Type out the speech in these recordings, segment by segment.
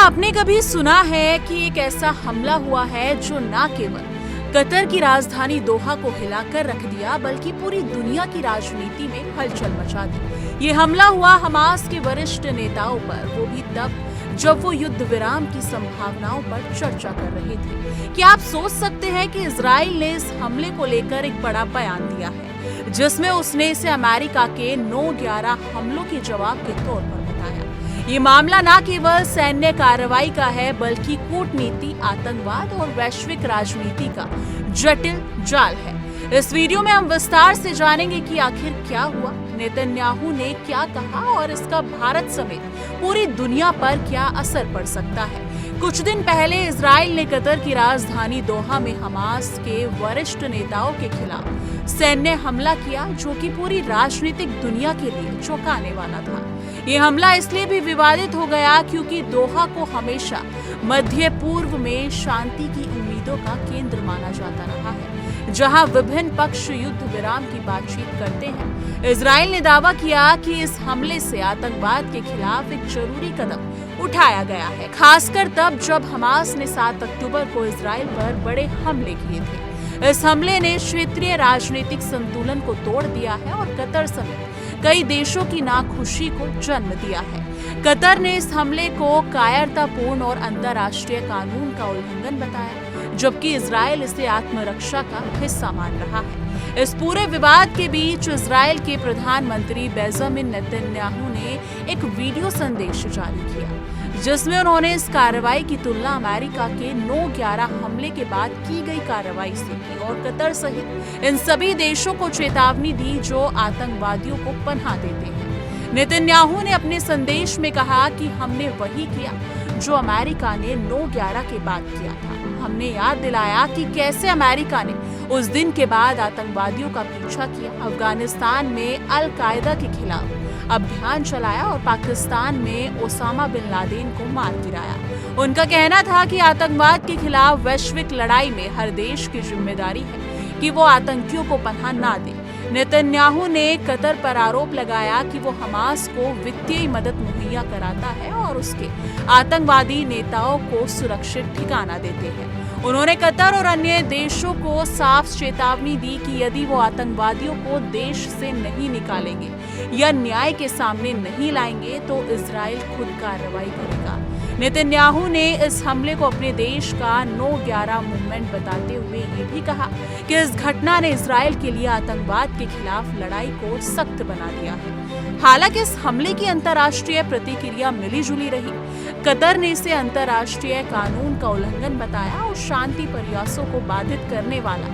आपने कभी सुना है कि एक ऐसा हमला हुआ है जो न केवल कतर की राजधानी दोहा को हिलाकर रख दिया बल्कि पूरी दुनिया की राजनीति में हलचल मचा दी। ये हमला हुआ हमास के वरिष्ठ नेताओं पर, वो भी तब जब वो युद्ध विराम की संभावनाओं पर चर्चा कर रहे थे। क्या आप सोच सकते हैं कि इजराइल ने इस हमले को लेकर एक बड़ा बयान दिया है, जिसमें उसने इसे अमेरिका के 9/11 हमलों के जवाब के तौर पर बताया। ये मामला न केवल सैन्य कार्रवाई का है बल्कि कूटनीति, आतंकवाद और वैश्विक राजनीति का जटिल जाल है। इस वीडियो में हम विस्तार से जानेंगे कि आखिर क्या हुआ, नेतन्याहू ने क्या कहा और इसका भारत समेत पूरी दुनिया पर क्या असर पड़ सकता है। कुछ दिन पहले इजराइल ने कतर की राजधानी दोहा में हमास के वरिष्ठ नेताओं के खिलाफ सैन्य हमला किया, जो कि पूरी राजनीतिक दुनिया के लिए चौंकाने वाला था। ये हमला इसलिए भी विवादित हो गया क्योंकि दोहा को हमेशा मध्य पूर्व में शांति की उम्मीदों का केंद्र माना जाता रहा है, जहां विभिन्न पक्ष युद्ध विराम की बातचीत करते हैं। इजराइल ने दावा किया कि इस हमले से आतंकवाद के खिलाफ एक जरूरी कदम उठाया गया है, खासकर तब जब हमास ने 7 अक्टूबर को इजराइल पर बड़े हमले किए थे। इस हमले ने क्षेत्रीय राजनीतिक संतुलन को तोड़ दिया है और कतर समेत कई देशों की नाखुशी को जन्म दिया है। कतर ने इस हमले को कायरतापूर्ण और अंतर्राष्ट्रीय कानून का उल्लंघन बताया, जबकि इजराइल इसे आत्मरक्षा का हिस्सा मान रहा है। इस पूरे विवाद के बीच इजराइल के प्रधानमंत्री बेंजामिन नेतन्याहू ने एक वीडियो संदेश जारी किया, जिसमें उन्होंने इस कार्रवाई की तुलना अमेरिका के 9/11 हमले के बाद की गई कार्रवाई से की और कतर सहित इन सभी देशों को चेतावनी दी जो आतंकवादियों को पनाह देते हैं। नेतन्याहू ने अपने संदेश में कहा कि हमने वही किया जो अमेरिका ने 9/11 के बाद किया था। हमने याद दिलाया कि कैसे अमेरिका ने उस दिन के बाद आतंकवादियों का पीछा किया, अफगानिस्तान में अल कायदा के खिलाफ अभियान चलाया और पाकिस्तान में ओसामा बिन लादेन को मार गिराया। उनका कहना था कि आतंकवाद के खिलाफ वैश्विक लड़ाई में हर देश की जिम्मेदारी है कि वो आतंकियों को पनाह ना दे। नेतन्याहू ने कतर पर आरोप लगाया कि वो हमास को वित्तीय मदद मुहैया कराता है और उसके आतंकवादी नेताओं को सुरक्षित ठिकाना देते हैं। उन्होंने कतर और अन्य देशों को साफ चेतावनी दी कि यदि वो आतंकवादियों को देश से नहीं निकालेंगे या न्याय के सामने नहीं लाएंगे तो इजराइल खुद कार्रवाई करेगा। नेतन्याहू ने इस हमले को अपने देश का 9/11 मूवमेंट बताते हुए ये भी कहा कि इस घटना ने इजराइल के लिए आतंकवाद के खिलाफ लड़ाई को सख्त बना दिया है। हालांकि इस हमले की अंतर्राष्ट्रीय प्रतिक्रिया मिली-जुली रही। कतर ने इसे अंतर्राष्ट्रीय कानून का उल्लंघन बताया और शांति प्रयासों को बाधित करने वाला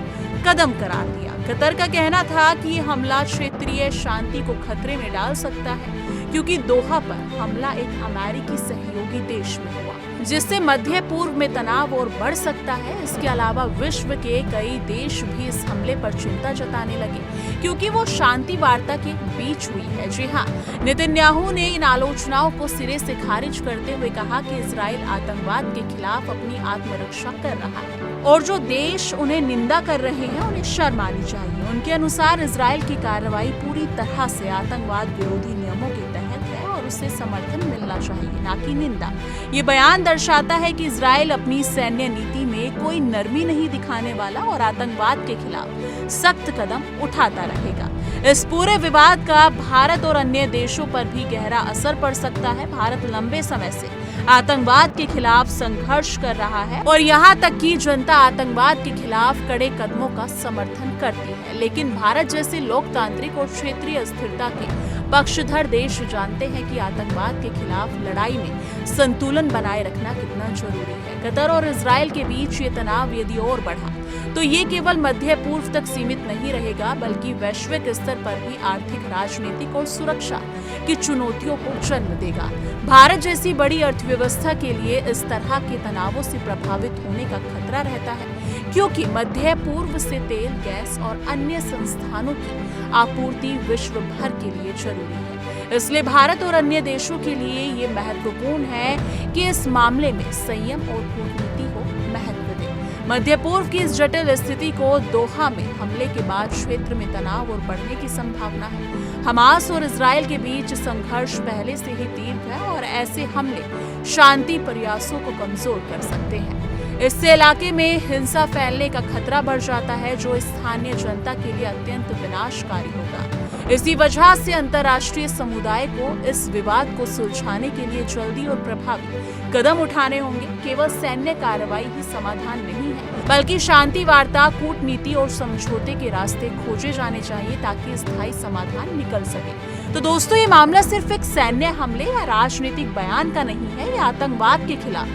कदम करार दिया। कतर का कहना था कि ये हमला क्षेत्रीय शांति को खतरे में डाल सकता है, क्योंकि दोहा पर हमला एक अमेरिकी सहयोगी देश में हुआ, जिससे मध्य पूर्व में तनाव और बढ़ सकता है। इसके अलावा विश्व के कई देश भी इस हमले पर चिंता जताने लगे, क्योंकि वो शांति वार्ता के बीच हुई है। जी हाँ, नेतन्याहू ने इन आलोचनाओं को सिरे से खारिज करते हुए कहा कि इजराइल आतंकवाद के खिलाफ अपनी आत्मरक्षा कर रहा है और जो देश उन्हें निंदा कर रहे हैं उन्हें शर्म आनी चाहिए। उनके अनुसार इजराइल की कार्रवाई पूरी तरह से आतंकवाद विरोधी नियमों के तहत है और उसे समर्थन मिलना चाहिए, ना कि निंदा। ये बयान दर्शाता है कि इजराइल अपनी सैन्य नीति में कोई नरमी नहीं दिखाने वाला और आतंकवाद के खिलाफ सख्त कदम उठाता रहेगा। इस पूरे विवाद का भारत और अन्य देशों पर भी गहरा असर पड़ सकता है। भारत लंबे समय से आतंकवाद के खिलाफ संघर्ष कर रहा है और यहाँ तक कि जनता आतंकवाद के खिलाफ कड़े कदमों का समर्थन करती है, लेकिन भारत जैसे लोकतांत्रिक और क्षेत्रीय स्थिरता के पक्षधर देश जानते हैं कि आतंकवाद के खिलाफ लड़ाई में संतुलन बनाए रखना कितना जरूरी है। कतर और इजराइल के बीच ये तनाव यदि और बढ़ा तो ये केवल मध्य पूर्व तक सीमित नहीं रहेगा, बल्कि वैश्विक स्तर पर भी आर्थिक, राजनीतिक और सुरक्षा की चुनौतियों को जन्म देगा। भारत जैसी बड़ी अर्थव्यवस्था के लिए इस तरह के तनावों से प्रभावित होने का खतरा रहता है, क्योंकि मध्य पूर्व से तेल, गैस और अन्य संस्थानों की आपूर्ति विश्व भर के लिए जरूरी है। इसलिए भारत और अन्य देशों के लिए ये महत्वपूर्ण है कि इस मामले में संयम और कूटनीति को महत्व दें। मध्य पूर्व की इस जटिल स्थिति को दोहा में हमले के बाद क्षेत्र में तनाव और बढ़ने की संभावना है। हमास और इजराइल के बीच संघर्ष पहले से ही तीव्र है और ऐसे हमले शांति प्रयासों को कमजोर कर सकते हैं। इससे इलाके में हिंसा फैलने का खतरा बढ़ जाता है, जो स्थानीय जनता के लिए अत्यंत विनाशकारी होगा। इसी वजह से अंतर्राष्ट्रीय समुदाय को इस विवाद को सुलझाने के लिए जल्दी और प्रभावी कदम उठाने होंगे। केवल सैन्य कार्रवाई ही समाधान नहीं है, बल्कि शांति वार्ता, कूटनीति और समझौते के रास्ते खोजे जाने चाहिए ताकि स्थायी समाधान निकल सके। तो दोस्तों, ये मामला सिर्फ एक सैन्य हमले या राजनीतिक बयान का नहीं है। ये आतंकवाद के खिलाफ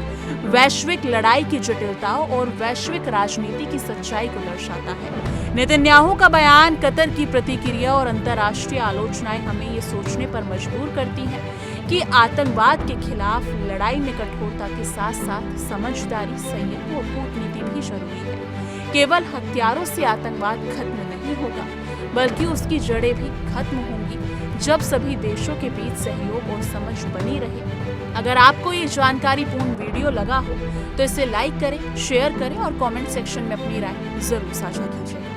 वैश्विक लड़ाई की जटिलताओं और वैश्विक राजनीति की सच्चाई को दर्शाता है। नेतन्याहू का बयान, कतर की प्रतिक्रिया और अंतर्राष्ट्रीय आलोचनाएं हमें ये सोचने पर मजबूर करती हैं कि आतंकवाद के खिलाफ लड़ाई में कठोरता के साथ साथ समझदारी, संयम और कूटनीति भी जरूरी है। केवल हथियारों से आतंकवाद खत्म नहीं होगा, बल्कि उसकी जड़ें भी खत्म होंगी जब सभी देशों के बीच सहयोग और समझ बनी रहे। अगर आपको ये जानकारीपूर्ण वीडियो लगा हो तो इसे लाइक करें, शेयर करें और कमेंट सेक्शन में अपनी राय जरूर साझा कीजिए।